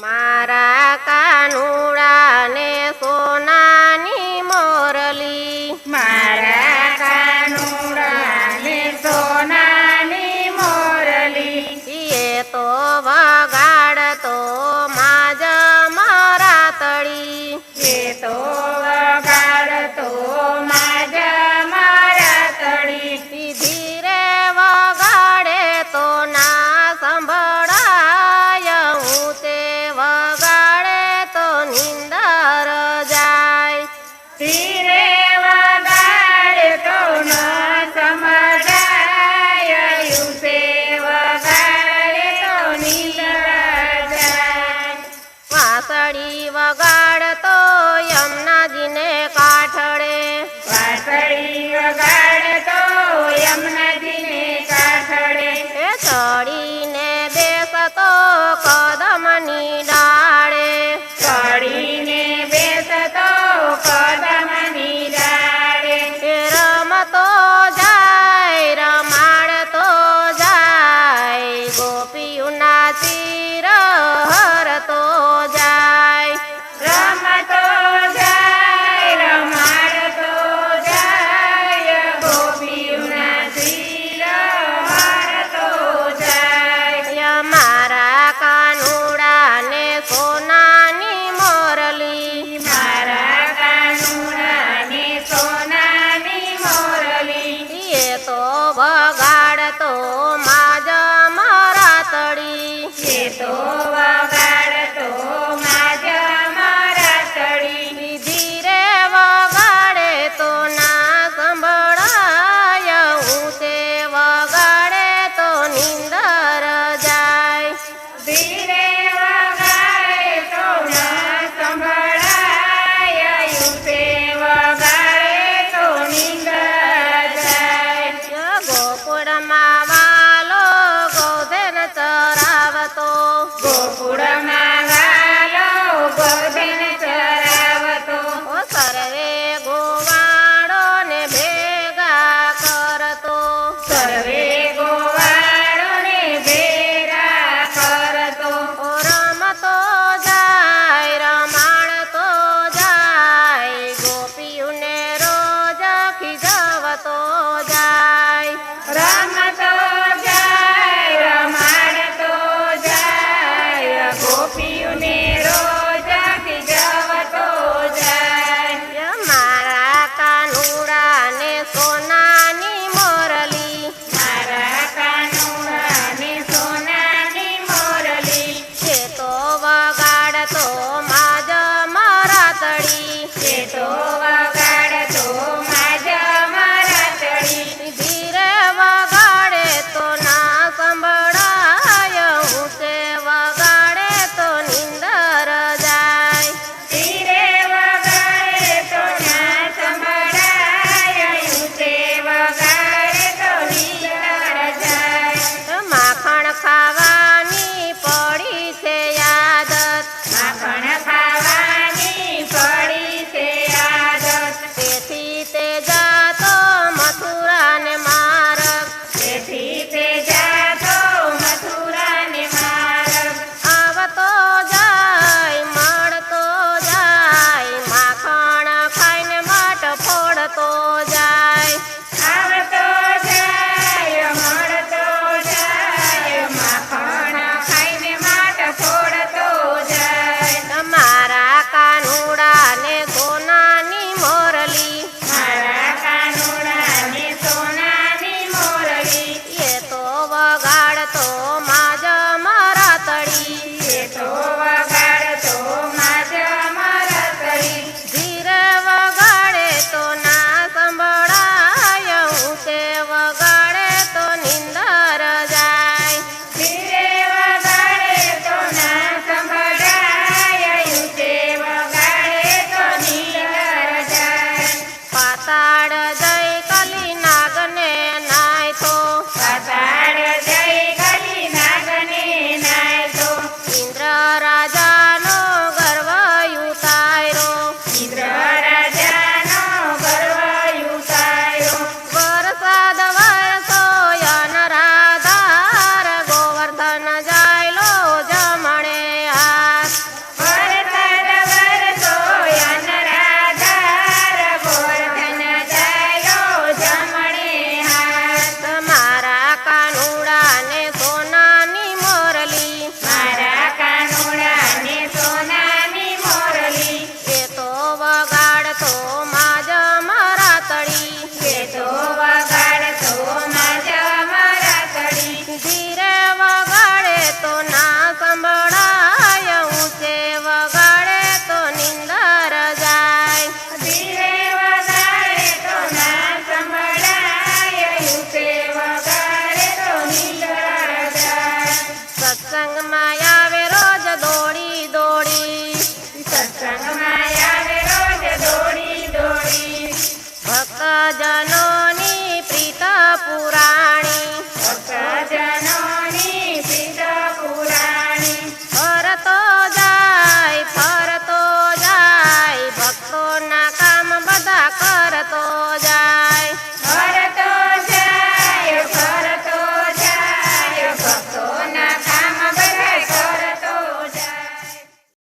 મારા કાનુડાને સોનાની મોરલી, મારા કાનુડાને સોનાની મોરલી, એ તો વગાડતો માજ મારા તળી, એ તો વગાડતો માજા મારા તળી, ધીરે વગાડે તો ના સંભળાય, હું તે વગાડે તો નિંદર જાય. ધીરે વગાડે તો ન સમજાય, યુસે વગાડે તો નિંદ્રા જાય. વાંસળી વગાડતો યમુનાજીને કાંઠળે, વાંસળી વગાડતો યમુનાજીને કાંઠળે, એ ચડીને બેસતો કદમની ડાળે, ચડીને બેસતો કદમની ડાળે, એ રમતો જાય રમાડતો જાય, ગોપીઓના ચીર હરતો જાય. રમતો જાય રમાડતો જાય, ગોપીઓના શિર હરતો જાય. મારા કાનુડાને સોનાની મોરલી, મારા કાનુડાને સોનાની મોરલી, એ તો વગાડતો માજ મારા તળી, એ તો વગાડતો માજા મારા તળી, ધીરે વગાડે તો ના સંભળાય, હું તે વગાડે તો નિંદર જાય. ધીરે વગાડે તો ન સંભળાય, યુસે વગાડે તો નિંદ્રા જાય. ગોકુળમાં વાલો ગોધન ચરાવતો, ગોકુળમાં વાલો ગોધન ચરાવતો, ઓ સર્વે ગોવાળોને ભેગા કરતો, સર્વે ગોવાળોને ભેગા કરતો, ઓ રમતો જાય રમાડતો જાય, ગોપીઓને રોજ ખીજવતો જાય. રમતો જાય રમાડતો જાય, ભક્તજનોની પ્રીત પુરાણી ભક્તજનોની પ્રીત પુરાણી ફરતો જાય ભક્તોના કામ બધા કરતો જાય ફરતો જાય ભક્તોના